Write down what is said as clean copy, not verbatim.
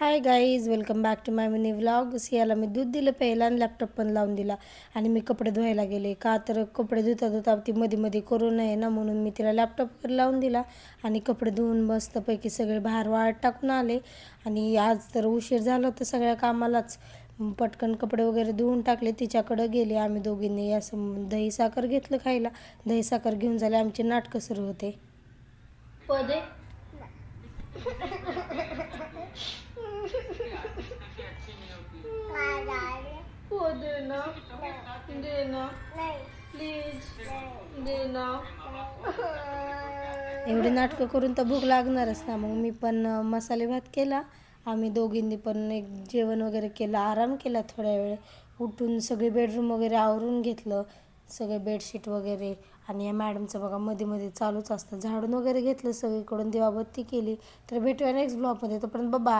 High guys, welcome back to my mini vlog. सियाला मी दूध दिलं प्यायला आणि लॅपटॉप पण लावून दिला आणि मी कपडे धुवायला गेले. का तर कपडे धुता धुता ती मध्ये मध्ये करू नये ना, म्हणून मी तिला लॅपटॉपवर लावून दिला आणि कपडे धुवून मस्तपैकी सगळे बाहेर वाळत टाकून आले. आणि आज तर उशीर झाला होता सगळ्या कामालाच. पटकन कपडे वगैरे धुवून टाकले, तिच्याकडं गेले. आम्ही दोघींनी असं दही साखर घेतलं खायला. दही साखर घेऊन झाले, आमचे नाटकं सुरू होते. पदे एवढे नाटकं करून तर भूक लागणारच ना. मग मी पण मसाले भात केला. आम्ही दोघींनी पण एक जेवण वगैरे केलं, आराम केला थोड्या वेळ. उठून सगळे बेडरूम वगैरे आवरून घेतलं, सगळे बेडशीट वगैरे. आणि या मॅडमचं बघा मध्ये मध्ये चालूच असतं. झाडून वगैरे घेतलं सगळीकडून, दिवाबत्ती केली. तर भेटूया नेक्स्ट ब्लॉगमध्ये. तोपर्यंत बाय.